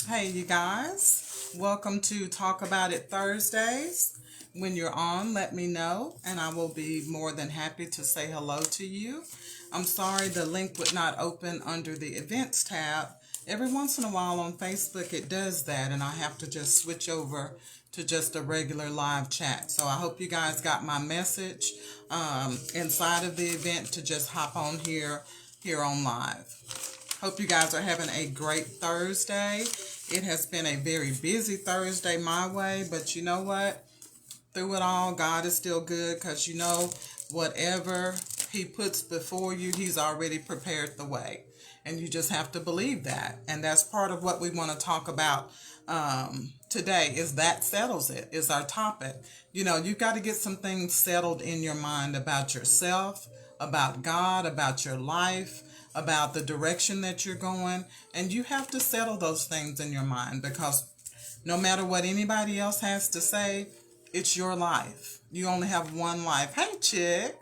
Hey, you guys. Welcome to Talk About It Thursdays. When you're on, let me know, and I will be more than happy to say hello to you. I'm sorry the link would not open under the events tab. Every once in a while on Facebook it does that, and I have to just switch over to just a regular live chat. So I hope you guys got my message inside of the event to just hop on here on live. Hope you guys are having a great Thursday. It has been a very busy Thursday my way, but you know what? Through it all, God is still good because whatever He puts before you, He's already prepared the way. And you just have to believe that. And that's part of what we want to talk about today is that settles it, is our topic. You've got to get some things settled in your mind about yourself, about God, about your life, about the direction that you're going. And you have to settle those things in your mind because no matter what anybody else has to say, it's your life. You only have one life. Hey, chick.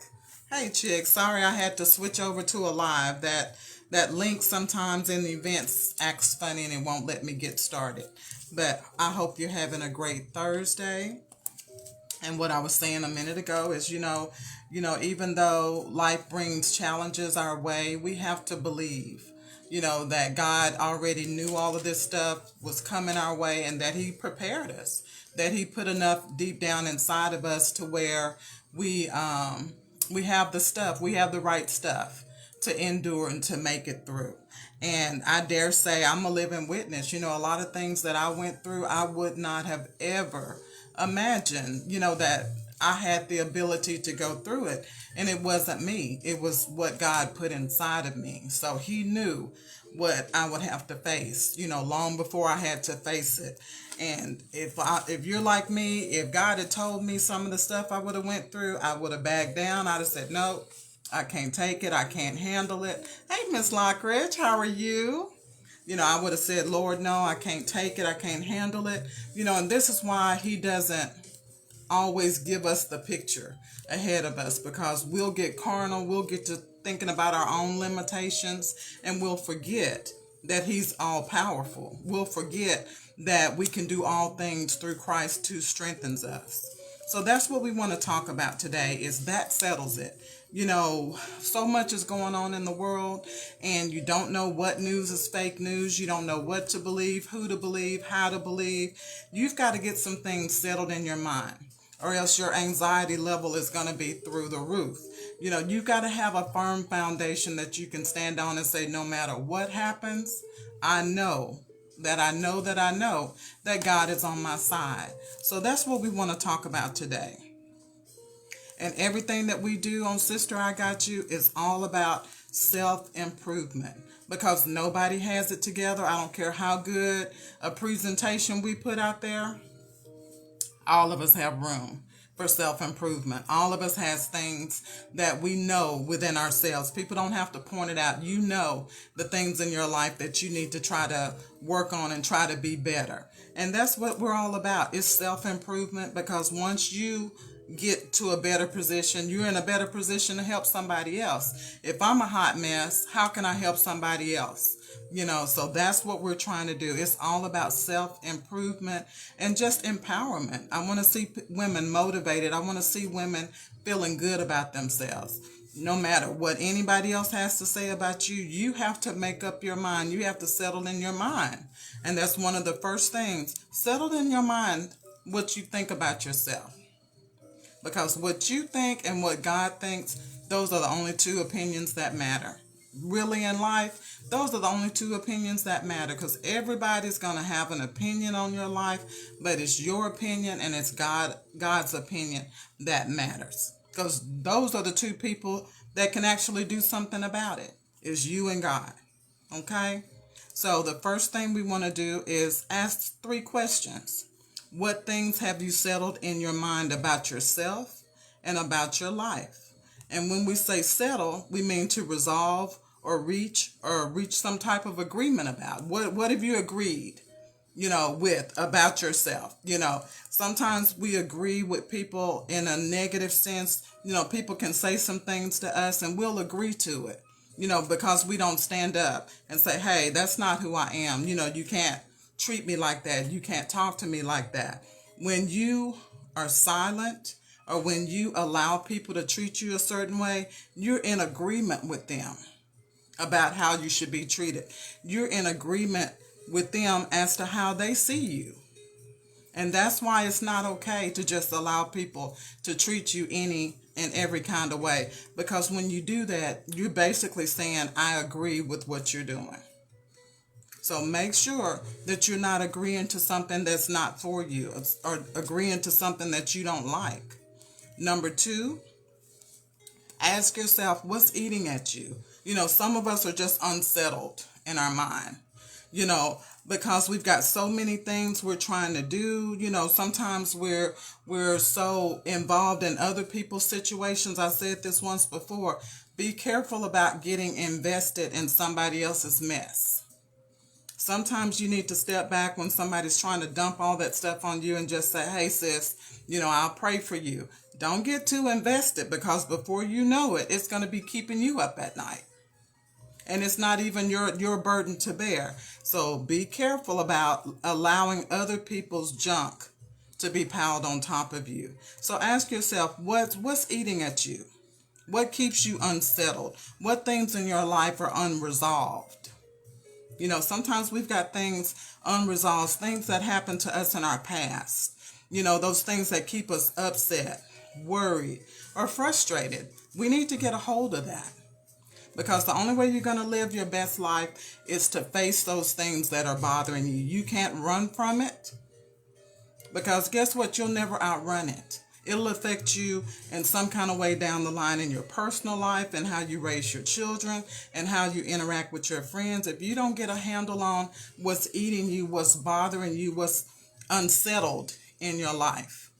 Hey, chick. Sorry I had to switch over to a live. That link sometimes in the events acts funny and it won't let me get started. But I hope you're having a great Thursday. And what I was saying a minute ago is, even though life brings challenges our way, we have to believe, that God already knew all of this stuff was coming our way and that He prepared us, that He put enough deep down inside of us to where we have the stuff, we have the right stuff to endure and to make it through. And I dare say I'm a living witness. A lot of things that I went through, I would not have ever imagined, that I had the ability to go through it. And it wasn't me. It was what God put inside of me. So He knew what I would have to face, long before I had to face it. And if you're like me, if God had told me some of the stuff I would have went through, I would have backed down. I'd have said, no, I can't take it. I can't handle it. Hey, Miss Lockridge, how are you? I would have said, Lord, no, I can't take it. I can't handle it. And this is why He doesn't always give us the picture ahead of us, because we'll get carnal. We'll get to thinking about our own limitations, and we'll forget that He's all powerful. We'll forget that we can do all things through Christ who strengthens us. So that's what we want to talk about today, is that settles it. So much is going on in the world, and you don't know what news is fake news. You don't know what to believe, who to believe, how to believe. You've got to get some things settled in your mind, or else your anxiety level is going to be through the roof. You've got to have a firm foundation that you can stand on and say, no matter what happens, I know that God is on my side. So that's what we want to talk about today. And everything that we do on Sister I Got You is all about self-improvement, because nobody has it together. I don't care how good a presentation we put out there. All of us have room for self-improvement. All of us has things that we know within ourselves. People don't have to point it out. You know the things in your life that you need to try to work on and try to be better. And that's what we're all about, is self-improvement, because once you get to a better position, you're in a better position to help somebody else. If I'm a hot mess, how can I help somebody else? So that's what we're trying to do. It's all about self-improvement and just empowerment. I want to see women motivated. I want to see women feeling good about themselves. No matter what anybody else has to say about you, you have to make up your mind. You have to settle in your mind. And that's one of the first things. Settle in your mind what you think about yourself. Because what you think and what God thinks, those are the only two opinions that matter. Really in life, those are the only two opinions that matter, because everybody's going to have an opinion on your life, but it's your opinion and it's God's opinion that matters. Because those are the two people that can actually do something about it, is you and God. Okay? So the first thing we want to do is ask 3 questions. What things have you settled in your mind about yourself and about your life? And when we say settle, we mean to resolve or reach some type of agreement about. What have you agreed, with about yourself? Sometimes we agree with people in a negative sense. People can say some things to us and we'll agree to it, because we don't stand up and say, hey, that's not who I am. You can't treat me like that. You can't talk to me like that. When you are silent or when you allow people to treat you a certain way, you're in agreement with them about how you should be treated. You're in agreement with them as to how they see you. And that's why it's not okay to just allow people to treat you any and every kind of way. Because when you do that, you're basically saying, I agree with what you're doing. So make sure that you're not agreeing to something that's not for you or agreeing to something that you don't like. Number 2, ask yourself, what's eating at you? Some of us are just unsettled in our mind, because we've got so many things we're trying to do. Sometimes we're so involved in other people's situations. I said this once before. Be careful about getting invested in somebody else's mess. Sometimes you need to step back when somebody's trying to dump all that stuff on you and just say, hey, sis, I'll pray for you. Don't get too invested, because before you know it, it's going to be keeping you up at night. And it's not even your burden to bear. So be careful about allowing other people's junk to be piled on top of you. So ask yourself, what's eating at you? What keeps you unsettled? What things in your life are unresolved? Sometimes we've got things unresolved, things that happened to us in our past. Those things that keep us upset, worried, or frustrated. We need to get a hold of that. Because the only way you're going to live your best life is to face those things that are bothering you. You can't run from it. Because guess what? You'll never outrun it. It'll affect you in some kind of way down the line in your personal life and how you raise your children and how you interact with your friends. If you don't get a handle on what's eating you, what's bothering you, what's unsettled in your life,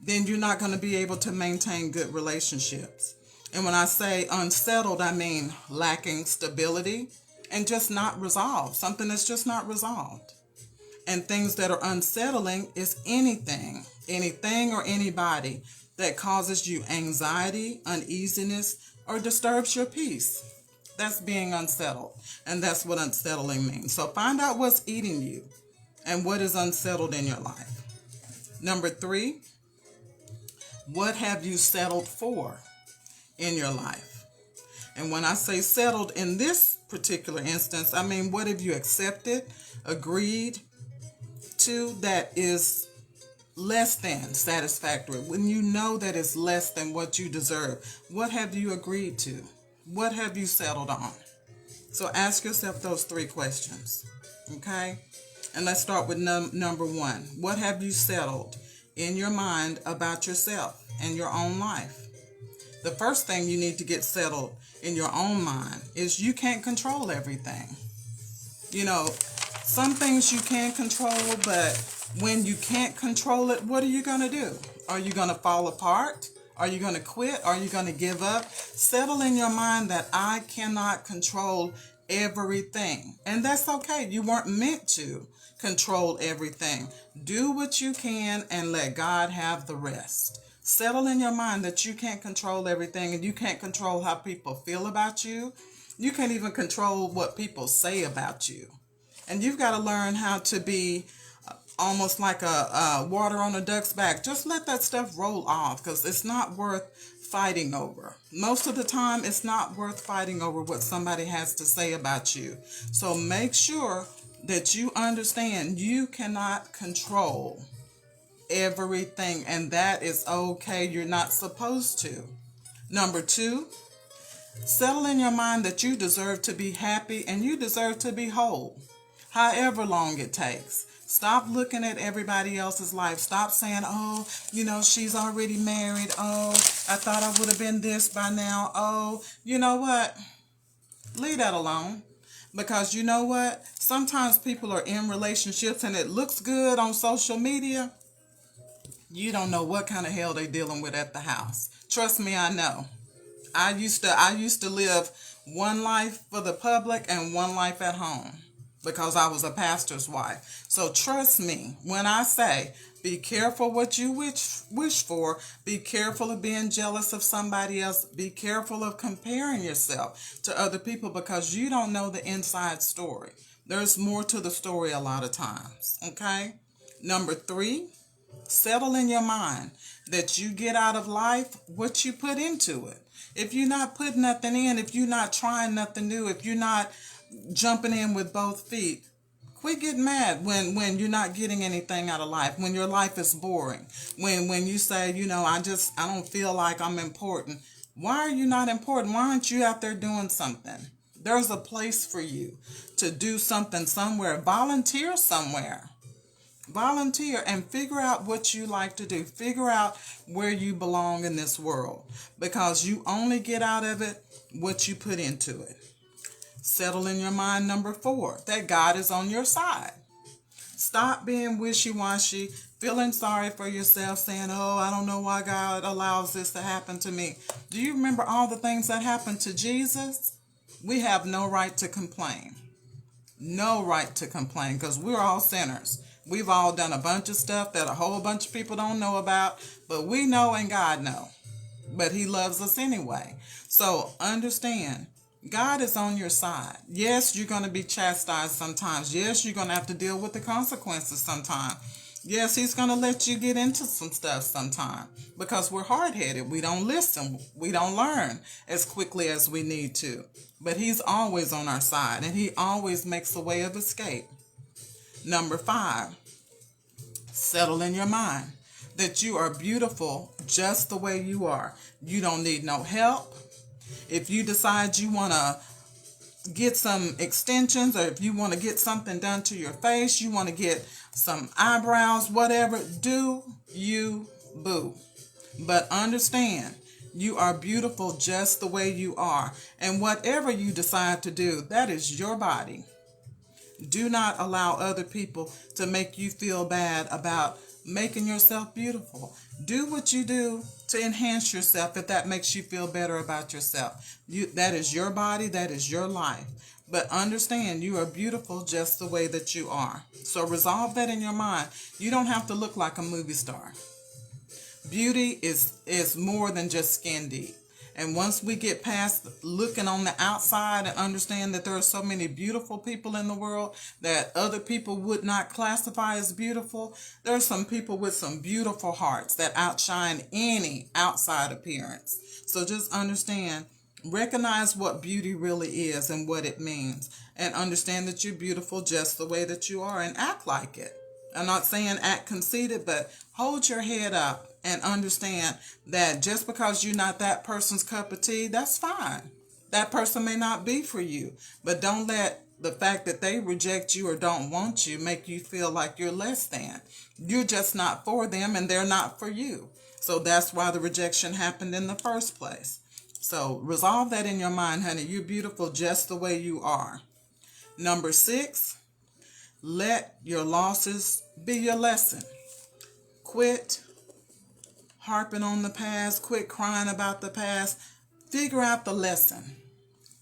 then you're not going to be able to maintain good relationships. And when I say unsettled, I mean lacking stability and just not resolved. Something that's just not resolved. And things that are unsettling is anything or anybody that causes you anxiety, uneasiness, or disturbs your peace. That's being unsettled. And that's what unsettling means. So find out what's eating you and what is unsettled in your life. Number 3, what have you settled for in your life? And when I say settled in this particular instance, I mean, what have you accepted, agreed to that is less than satisfactory? When you know that it's less than what you deserve, what have you agreed to? What have you settled on? So ask yourself those 3 questions, okay? And let's start with number 1. What have you settled in your mind about yourself and your own life? The first thing you need to get settled in your own mind is you can't control everything. Some things you can control, but when you can't control it, what are you going to do? Are you going to fall apart? Are you going to quit? Are you going to give up? Settle in your mind that I cannot control everything. And that's okay. You weren't meant to control everything. Do what you can and let God have the rest. Settle in your mind that you can't control everything and you can't control how people feel about you. You can't even control what people say about you. And you've got to learn how to be almost like a water on a duck's back. Just let that stuff roll off, because it's not worth fighting over. Most of the time, it's not worth fighting over what somebody has to say about you. So make sure that you understand you cannot control everything, and that is okay. You're not supposed to. Number 2, settle in your mind that you deserve to be happy and you deserve to be whole, however long it takes. Stop looking at everybody else's life. Stop saying, oh, she's already married. Oh, I thought I would have been this by now. Oh, you know what? Leave that alone. Because you know what? Sometimes people are in relationships and it looks good on social media. You don't know what kind of hell they're dealing with at the house. Trust me, I know. I used to live one life for the public and one life at home, because I was a pastor's wife. So trust me when I say, be careful what you wish for. Be careful of being jealous of somebody else. Be careful of comparing yourself to other people, because you don't know the inside story. There's more to the story a lot of times, okay? Number 3, settle in your mind that you get out of life what you put into it. If you're not putting nothing in, if you're not trying nothing new, if you're not jumping in with both feet, quit getting mad when you're not getting anything out of life, when your life is boring, when you say, I don't feel like I'm important. Why are you not important? Why aren't you out there doing something? There's a place for you to do something somewhere. Volunteer somewhere. Volunteer and figure out what you like to do. Figure out where you belong in this world, because you only get out of it what you put into it. Settle in your mind, number 4, that God is on your side. Stop being wishy-washy, feeling sorry for yourself, saying, oh, I don't know why God allows this to happen to me. Do you remember all the things that happened to Jesus? We have no right to complain. No right to complain, because we're all sinners. We've all done a bunch of stuff that a whole bunch of people don't know about, but we know and God know. But He loves us anyway. So understand, God is on your side. Yes, you're going to be chastised sometimes. Yes, you're going to have to deal with the consequences sometimes. Yes, He's going to let you get into some stuff sometime, because we're hard-headed. We don't listen. We don't learn as quickly as we need to. But He's always on our side, and He always makes a way of escape. Number 5, settle in your mind that you are beautiful just the way you are. You don't need no help. If you decide you want to get some extensions, or if you want to get something done to your face, you want to get some eyebrows, whatever, do you, boo. But understand, you are beautiful just the way you are. And whatever you decide to do, that is your body. Do not allow other people to make you feel bad about making yourself beautiful. Do what you do to enhance yourself if that makes you feel better about yourself. That is your body, that is your life. But understand, you are beautiful just the way that you are. So resolve that in your mind. You don't have to look like a movie star. Beauty is more than just skin deep. And once we get past looking on the outside and understand that there are so many beautiful people in the world that other people would not classify as beautiful, there are some people with some beautiful hearts that outshine any outside appearance. So just understand, recognize what beauty really is and what it means, and understand that you're beautiful just the way that you are, and act like it. I'm not saying act conceited, but hold your head up and understand that just because you're not that person's cup of tea, that's fine. That person may not be for you, but don't let the fact that they reject you or don't want you make you feel like you're less than. You're just not for them, and they're not for you. So that's why the rejection happened in the first place. So resolve that in your mind, honey. You're beautiful just the way you are. Number 6, let your losses be your lesson. Quit harping on the past. Quit crying about the past. Figure out the lesson.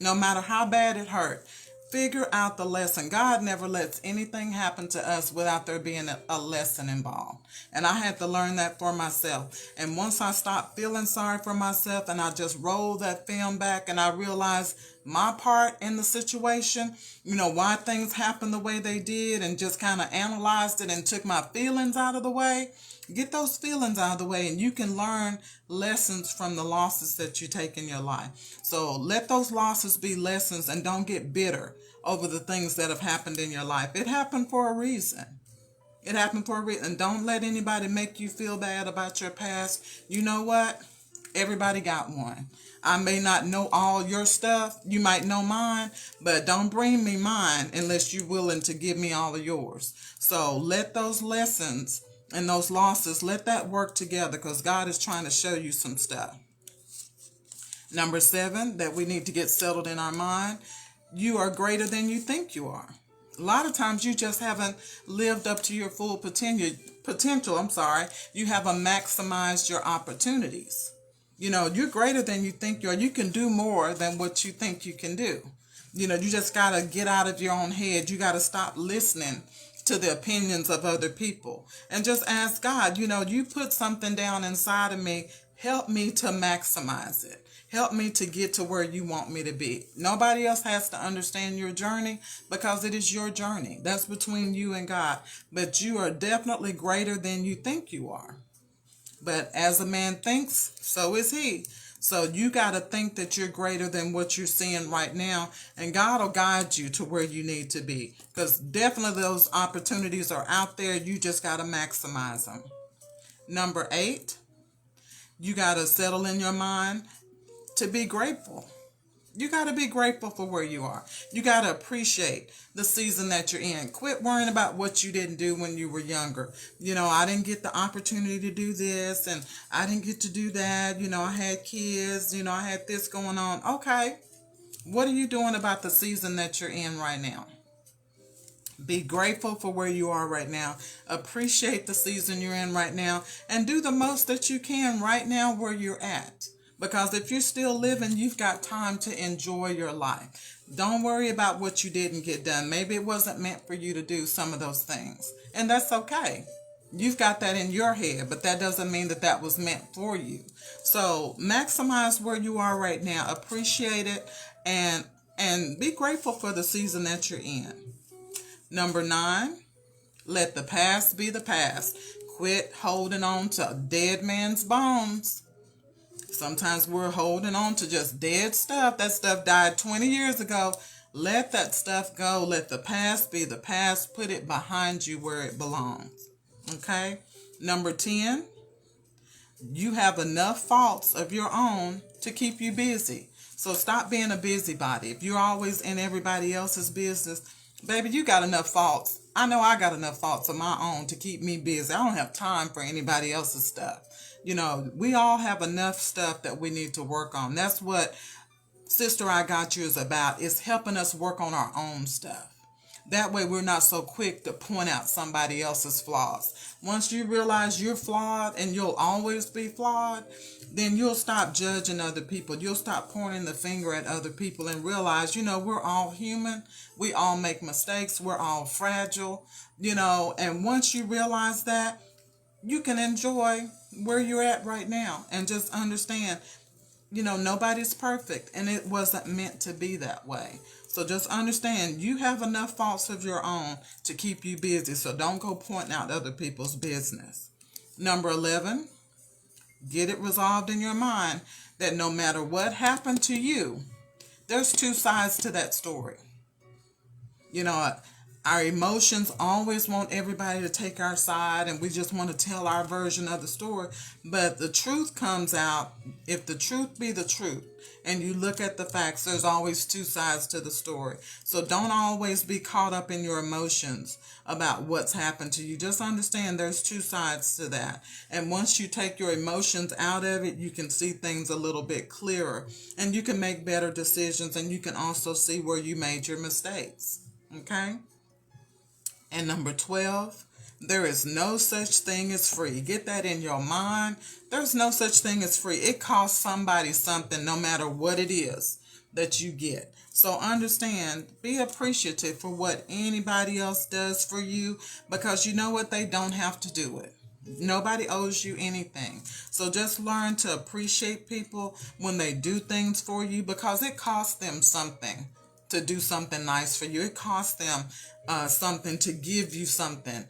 No matter how bad it hurt, figure out the lesson. God never lets anything happen to us without there being a lesson involved. And I had to learn that for myself. And once I stopped feeling sorry for myself and I just rolled that film back and I realized my part in the situation, why things happened the way they did, and just kind of analyzed it and took my feelings out of the way. Get those feelings out of the way, and you can learn lessons from the losses that you take in your life. So let those losses be lessons, and don't get bitter over the things that have happened in your life. It happened for a reason. It happened for a reason. And don't let anybody make you feel bad about your past. You know what? Everybody got one. I may not know all your stuff. You might know mine, but don't bring me mine unless you're willing to give me all of yours. So let those lessons and those losses, let that work together, because God is trying to show you some stuff. Number 7, that we need to get settled in our mind. You are greater than you think you are. A lot of times you just haven't lived up to your full potential. You haven't maximized your opportunities. You're greater than you think you are. You can do more than what you think you can do. You just got to get out of your own head. You got to stop listening to the opinions of other people and just ask God, you put something down inside of me. Help me to maximize it. Help me to get to where you want me to be. Nobody else has to understand your journey because it is your journey. That's between you and God. But you are definitely greater than you think you are. But as a man thinks, so is he. So you got to think that you're greater than what you're seeing right now. And God will guide you to where you need to be. Because definitely those opportunities are out there. You just got to maximize them. Number 8, you got to settle in your mind to be grateful. You got to be grateful for where you are. You got to appreciate the season that you're in. Quit worrying about what you didn't do when you were younger. I didn't get the opportunity to do this and I didn't get to do that. I had kids, I had this going on. Okay. What are you doing about the season that you're in right now? Be grateful for where you are right now. Appreciate the season you're in right now and do the most that you can right now where you're at. Because if you're still living, you've got time to enjoy your life. Don't worry about what you didn't get done. Maybe it wasn't meant for you to do some of those things. And that's okay. You've got that in your head, but that doesn't mean that that was meant for you. So maximize where you are right now. Appreciate it and be grateful for the season that you're in. Number 9, let the past be the past. Quit holding on to dead man's bones. Sometimes we're holding on to just dead stuff. That stuff died 20 years ago. Let that stuff go. Let the past be the past. Put it behind you where it belongs. Okay? Number 10, you have enough faults of your own to keep you busy. So stop being a busybody. If you're always in everybody else's business, baby, you got enough faults. I know I got enough faults of my own to keep me busy. I don't have time for anybody else's stuff. We all have enough stuff that we need to work on. That's what Sister I Got You is about, is helping us work on our own stuff. That way we're not so quick to point out somebody else's flaws. Once you realize you're flawed and you'll always be flawed, then you'll stop judging other people. You'll stop pointing the finger at other people and realize, we're all human. We all make mistakes. We're all fragile, and once you realize that, you can enjoy where you're at right now and just understand, nobody's perfect and it wasn't meant to be that way. So just understand you have enough faults of your own to keep you busy. So don't go pointing out other people's business. Number 11, get it resolved in your mind that no matter what happened to you, there's 2 sides to that story. Our emotions always want everybody to take our side and we just want to tell our version of the story. But the truth comes out, if the truth be the truth, and you look at the facts, there's always 2 sides to the story. So don't always be caught up in your emotions about what's happened to you. Just understand there's 2 sides to that. And once you take your emotions out of it, you can see things a little bit clearer. And you can make better decisions, and you can also see where you made your mistakes. Okay? And number 12, there is no such thing as free. Get that in your mind. There's no such thing as free. It costs somebody something no matter what it is that you get. So understand, be appreciative for what anybody else does for you, because you know what? They don't have to do it. Nobody owes you anything. So just learn to appreciate people when they do things for you, because it costs them something to do something nice for you. It costs them something to give you something,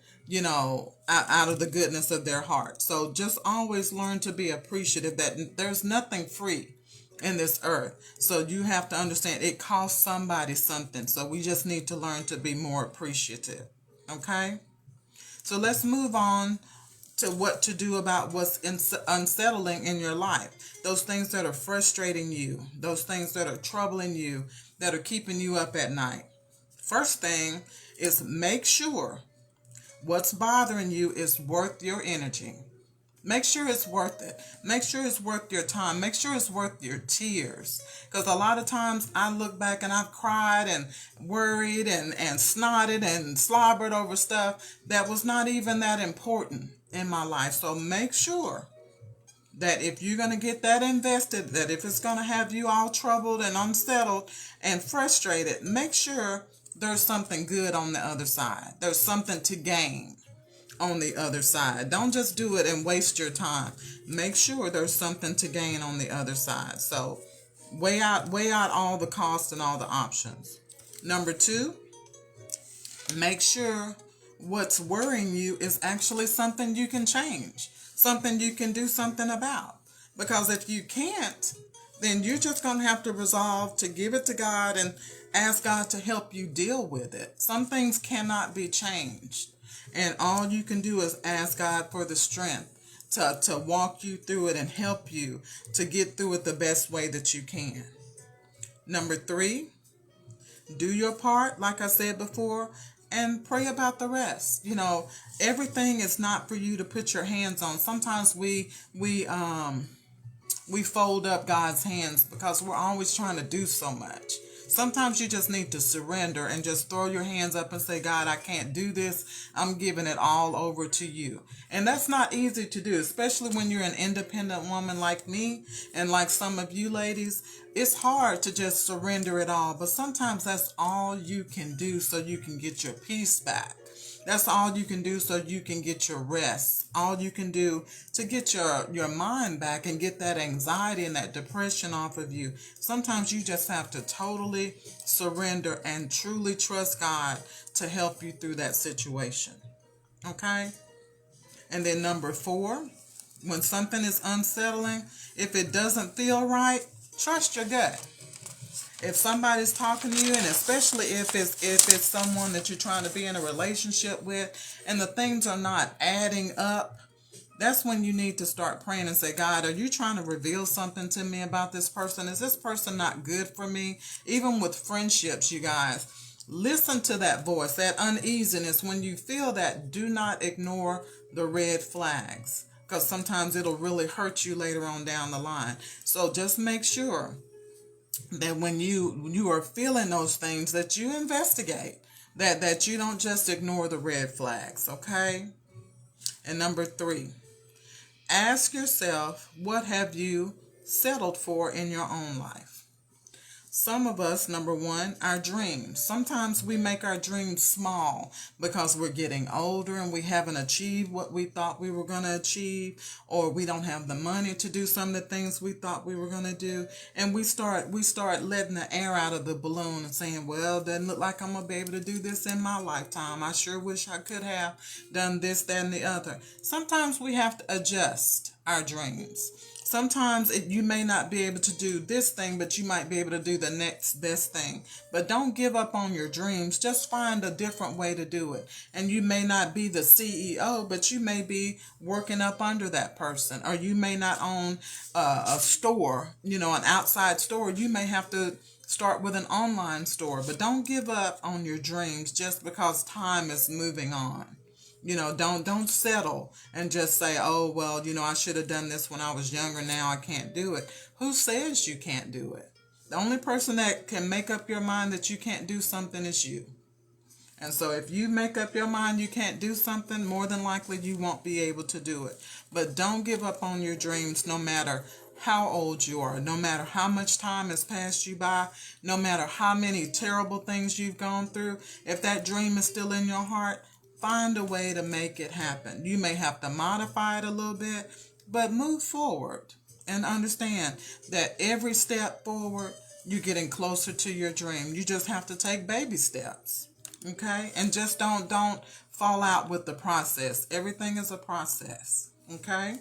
out of the goodness of their heart. So just always learn to be appreciative that there's nothing free in this earth. So you have to understand it costs somebody something. So we just need to learn to be more appreciative. Okay? So let's move on to what to do about what's unsettling in your life. Those things that are frustrating you, those things that are troubling you, that are keeping you up at night. First thing is make sure what's bothering you is worth your energy. Make sure it's worth it. Make sure it's worth your time. Make sure it's worth your tears. Because a lot of times I look back and I've cried and worried and snotted and slobbered over stuff that was not even that important in my life. So make sure that if you're going to get that invested, that if it's going to have you all troubled and unsettled and frustrated, make sure there's something good on the other side. There's something to gain on the other side. Don't just do it and waste your time. Make sure there's something to gain on the other side. So Weigh out all the costs and all the options. Number 2, make sure what's worrying you is actually something you can change, something you can do something about. Because if you can't, then you're just going to have to resolve to give it to God and ask God to help you deal with it. Some things cannot be changed. And all you can do is ask God for the strength to walk you through it and help you to get through it the best way that you can. Number 3, do your part, like I said before, and pray about the rest. Everything is not for you to put your hands on. Sometimes we fold up God's hands because we're always trying to do so much. Sometimes you just need to surrender and just throw your hands up and say, God, I can't do this. I'm giving it all over to you. And that's not easy to do, especially when you're an independent woman like me and like some of you ladies. It's hard to just surrender it all, but sometimes that's all you can do so you can get your peace back. That's all you can do so you can get your rest. All you can do to get your mind back and get that anxiety and that depression off of you. Sometimes you just have to totally surrender and truly trust God to help you through that situation. Okay? And then number 4, when something is unsettling, if it doesn't feel right, trust your gut. If somebody's talking to you, and especially if it's someone that you're trying to be in a relationship with, and the things are not adding up, that's when you need to start praying and say, God, are you trying to reveal something to me about this person? Is this person not good for me? Even with friendships, you guys, listen to that voice, that uneasiness. When you feel that, do not ignore the red flags, because sometimes it'll really hurt you later on down the line. So just make sure that when you are feeling those things, that you investigate, that you don't just ignore the red flags, okay? And number 3, ask yourself, what have you settled for in your own life? Some of us, number 1, our dreams. Sometimes we make our dreams small because we're getting older and we haven't achieved what we thought we were going to achieve, or we don't have the money to do some of the things we thought we were going to do. And we start letting the air out of the balloon and saying, well, it doesn't look like I'm going to be able to do this in my lifetime. I sure wish I could have done this, that, and the other. Sometimes we have to adjust our dreams. Sometimes you may not be able to do this thing, but you might be able to do the next best thing. But don't give up on your dreams. Just find a different way to do it. And you may not be the CEO, but you may be working up under that person. Or you may not own a store, an outside store. You may have to start with an online store. But don't give up on your dreams just because time is moving on. Don't settle and just say, oh, well, I should have done this when I was younger. Now I can't do it. Who says you can't do it? The only person that can make up your mind that you can't do something is you. And so if you make up your mind you can't do something, more than likely you won't be able to do it. But don't give up on your dreams, no matter how old you are, no matter how much time has passed you by, no matter how many terrible things you've gone through. If that dream is still in your heart, find a way to make it happen. You may have to modify it a little bit, but move forward and understand that every step forward, you're getting closer to your dream. You just have to take baby steps, okay? And just don't fall out with the process. Everything is a process, okay?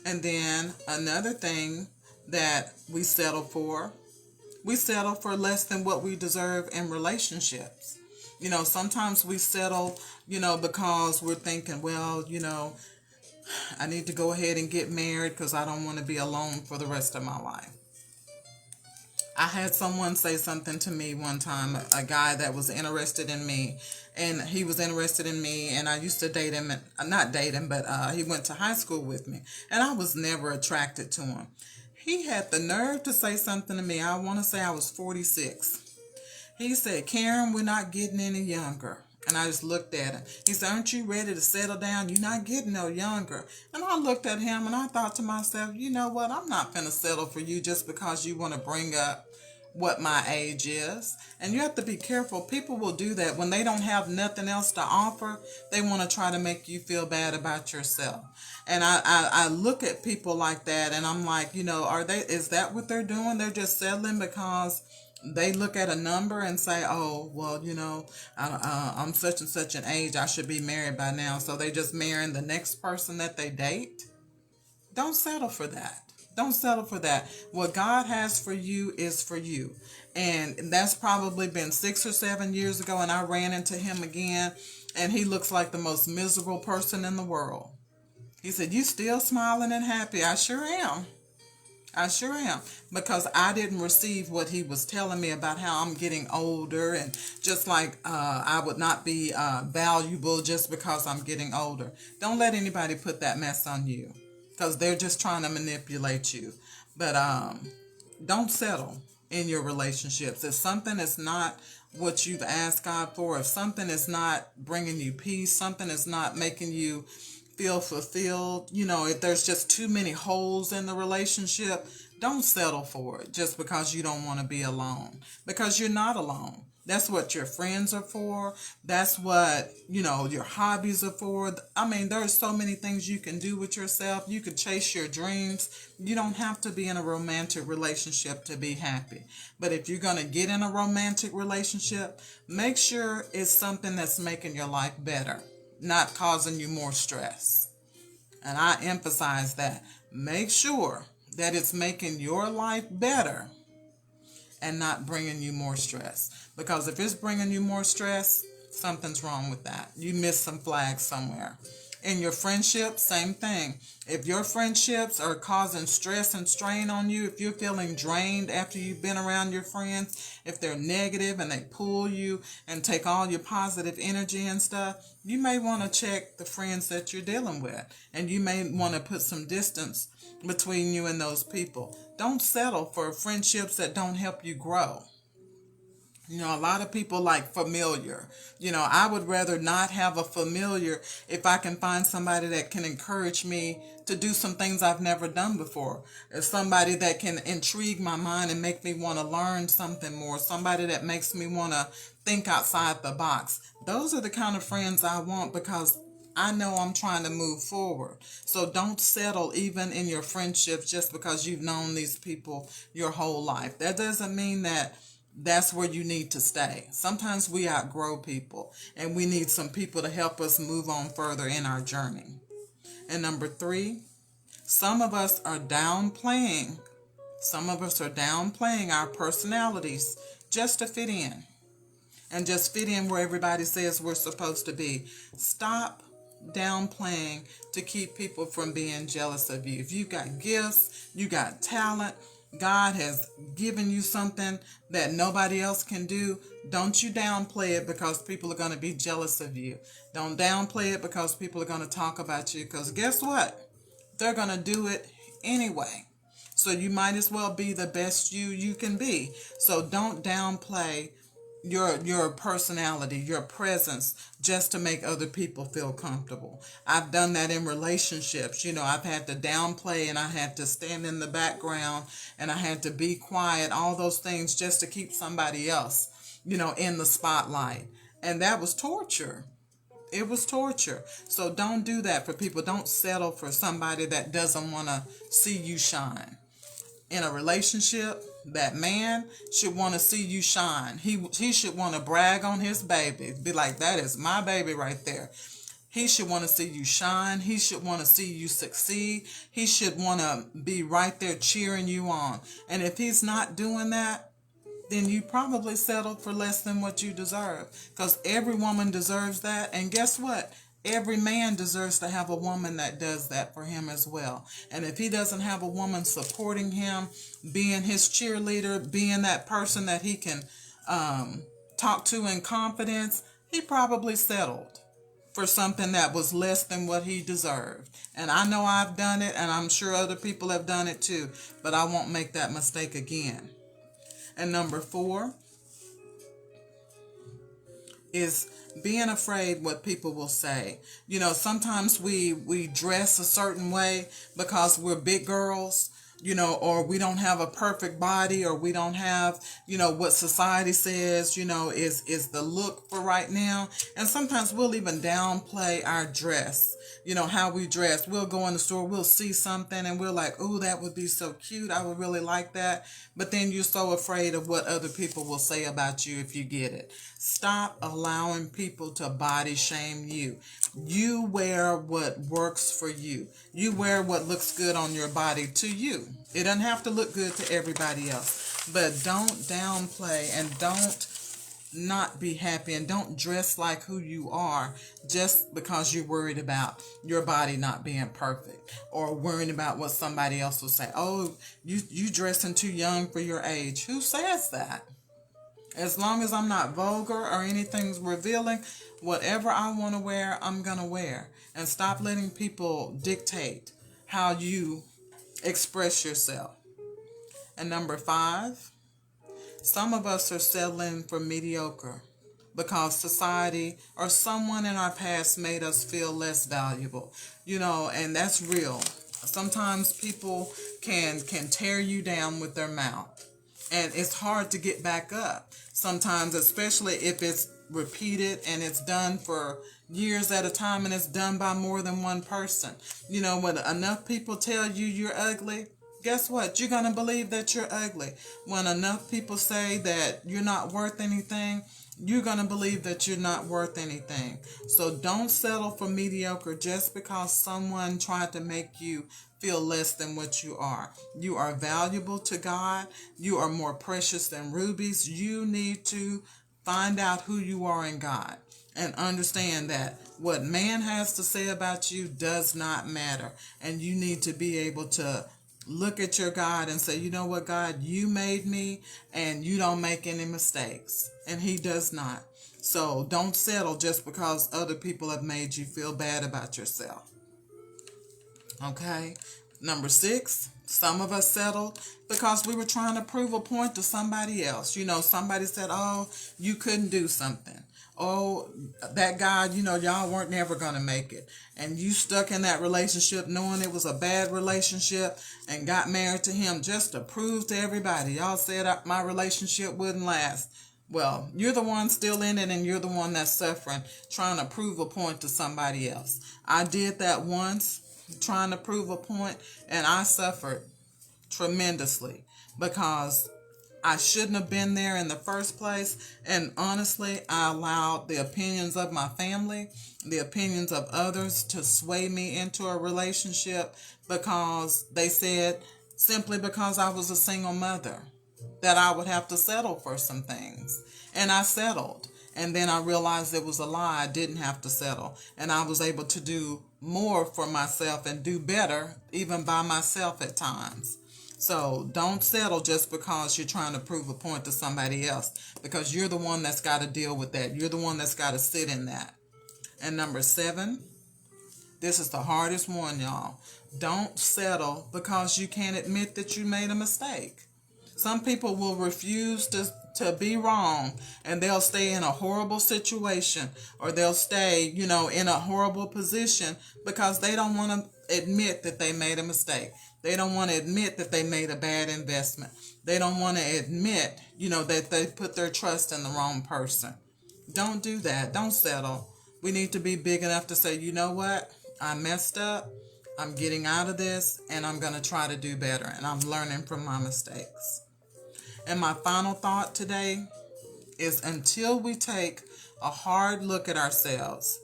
And then another thing that we settle for less than what we deserve in relationships. Sometimes we settle, because we're thinking, well, I need to go ahead and get married because I don't want to be alone for the rest of my life. I had someone say something to me one time, a guy that was interested in me, and he was interested in me, and I used to date him, not date him, but he went to high school with me, and I was never attracted to him. He had the nerve to say something to me. I want to say I was 46. He said, Karen, we're not getting any younger. And I just looked at him. He said, aren't you ready to settle down? You're not getting no younger. And I looked at him and I thought to myself, you know what? I'm not going to settle for you just because you want to bring up what my age is. And you have to be careful. People will do that when they don't have nothing else to offer. They want to try to make you feel bad about yourself. And I look at people like that and I'm like, is that what they're doing? They're just settling because they look at a number and say, oh, well, I'm such and such an age. I should be married by now. So they just marrying the next person that they date. Don't settle for that. Don't settle for that. What God has for you is for you. And that's probably been 6 or 7 years ago, and I ran into him again, and he looks like the most miserable person in the world. He said, "You still smiling and happy?" I sure am. I sure am. Because I didn't receive what he was telling me about how I'm getting older, and just like I would not be valuable just because I'm getting older. Don't let anybody put that mess on you, because they're just trying to manipulate you. But don't settle in your relationships. If something is not what you've asked God for, if something is not bringing you peace, something is not making you feel fulfilled, if there's just too many holes in the relationship, don't settle for it just because you don't want to be alone. Because you're not alone. That's what your friends are for. That's what, your hobbies are for. I mean, there's so many things you can do with yourself. You could chase your dreams. You don't have to be in a romantic relationship to be happy. But if you're going to get in a romantic relationship, make sure it's something that's making your life better, not causing you more stress. And I emphasize that. Make sure that it's making your life better and not bringing you more stress. Because if it's bringing you more stress, something's wrong with that. You missed some flags somewhere. In your friendships, same thing. If your friendships are causing stress and strain on you, if you're feeling drained after you've been around your friends, if they're negative and they pull you and take all your positive energy and stuff, you may want to check the friends that you're dealing with. And you may want to put some distance between you and those people. Don't settle for friendships that don't help you grow. A lot of people like familiar. I would rather not have a familiar if I can find somebody that can encourage me to do some things I've never done before. Or somebody that can intrigue my mind and make me want to learn something more. Somebody that makes me want to think outside the box. Those are the kind of friends I want, because I know I'm trying to move forward. So don't settle even in your friendships just because you've known these people your whole life. That doesn't mean that that's where you need to stay. Sometimes we outgrow people, and we need some people to help us move on further in our journey. And number 3, some of us are downplaying. Some of us are downplaying our personalities just to fit in. And just fit in where everybody says we're supposed to be. Stop downplaying to keep people from being jealous of you. If you've got gifts, you got talent, God has given you something that nobody else can do, don't you downplay it because people are going to be jealous of you. Don't downplay it because people are going to talk about you, because guess what? They're going to do it anyway. So you might as well be the best you can be. So don't downplay your personality, your presence, just to make other people feel comfortable. I've done that in relationships. I've had to downplay, and I had to stand in the background, and I had to be quiet, all those things just to keep somebody else, in the spotlight. And that was torture. It was torture. So don't do that for people. Don't settle for somebody that doesn't want to see you shine. In a relationship, that man should want to see you shine. He should want to brag on his baby. Be like, that is my baby right there. He should want to see you shine. He should want to see you succeed. He should want to be right there cheering you on. And if he's not doing that, then you probably settled for less than what you deserve. Because every woman deserves that. And guess what? Every man deserves to have a woman that does that for him as well. And if he doesn't have a woman supporting him, being his cheerleader, being that person that he can talk to in confidence, he probably settled for something that was less than what he deserved. And I know I've done it, and I'm sure other people have done it too, but I won't make that mistake again. And number 4 is being afraid what people will say. Sometimes we dress a certain way because we're big girls. or we don't have a perfect body, or we don't have, what society says, is the look for right now. And sometimes we'll even downplay our dress, how we dress. We'll go in the store, we'll see something, and we're like, oh, that would be so cute. I would really like that. But then you're so afraid of what other people will say about you if you get it. Stop allowing people to body shame you. You wear what works for you. You wear what looks good on your body to you. It doesn't have to look good to everybody else. But don't downplay, and don't not be happy, and don't dress like who you are just because you're worried about your body not being perfect, or worrying about what somebody else will say. Oh, you dressing too young for your age. Who says that? As long as I'm not vulgar or anything's revealing, whatever I want to wear, I'm going to wear. And stop letting people dictate how you express yourself. And number 5, some of us are settling for mediocre because society or someone in our past made us feel less valuable, and that's real. Sometimes people can tear you down with their mouth, and it's hard to get back up sometimes, especially if it's repeated and it's done for years at a time, and it's done by more than one person. When enough people tell you you're ugly, guess what? You're going to believe that you're ugly. When enough people say that you're not worth anything, you're going to believe that you're not worth anything. So don't settle for mediocre just because someone tried to make you feel less than what you are. You are valuable to God. You are more precious than rubies. You need to find out who you are in God and understand that what man has to say about you does not matter. And you need to be able to look at your God and say, you know what, God, you made me and you don't make any mistakes. And he does not. So don't settle just because other people have made you feel bad about yourself. Okay. Number 6, some of us settled because we were trying to prove a point to somebody else. Somebody said, oh, you couldn't do something. Oh, that guy, y'all weren't never going to make it. And you stuck in that relationship knowing it was a bad relationship and got married to him just to prove to everybody. Y'all said my relationship wouldn't last. Well, you're the one still in it, and you're the one that's suffering, trying to prove a point to somebody else. I did that once, trying to prove a point, and I suffered tremendously because I shouldn't have been there in the first place. And honestly, I allowed the opinions of my family, the opinions of others to sway me into a relationship because they said, simply because I was a single mother, that I would have to settle for some things. And I settled. And then I realized it was a lie. I didn't have to settle. And I was able to do more for myself and do better even by myself at times. So don't settle just because you're trying to prove a point to somebody else, because you're the one that's got to deal with that. You're the one that's got to sit in that. And number 7, this is the hardest one, y'all. Don't settle because you can't admit that you made a mistake. Some people will refuse to be wrong, and they'll stay in a horrible situation, or they'll stay, in a horrible position because they don't want to admit that they made a mistake. They don't want to admit that they made a bad investment. They don't want to admit, that they put their trust in the wrong person. Don't do that. Don't settle. We need to be big enough to say, you know what? I messed up. I'm getting out of this, and I'm going to try to do better, and I'm learning from my mistakes. And my final thought today is, until we take a hard look at ourselves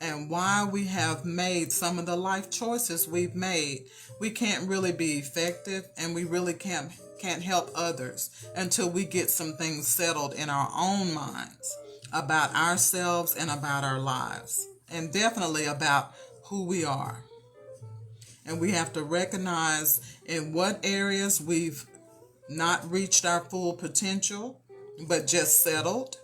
and why we have made some of the life choices we've made, we can't really be effective, and we really can't help others until we get some things settled in our own minds about ourselves and about our lives, and definitely about who we are. And we have to recognize in what areas we've not reached our full potential, but just settled.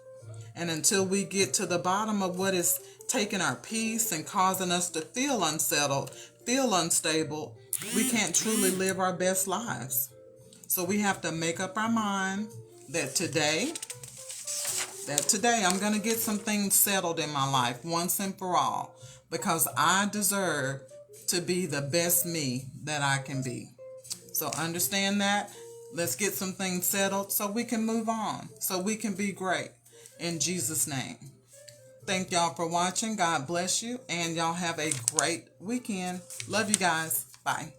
And until we get to the bottom of what is taking our peace and causing us to feel unsettled, feel unstable, we can't truly live our best lives. So we have to make up our mind that today I'm going to get some things settled in my life once and for all, because I deserve to be the best me that I can be. So understand that. Let's get some things settled so we can move on, so we can be great. In Jesus' name. Thank y'all for watching. God bless you. And y'all have a great weekend. Love you guys. Bye.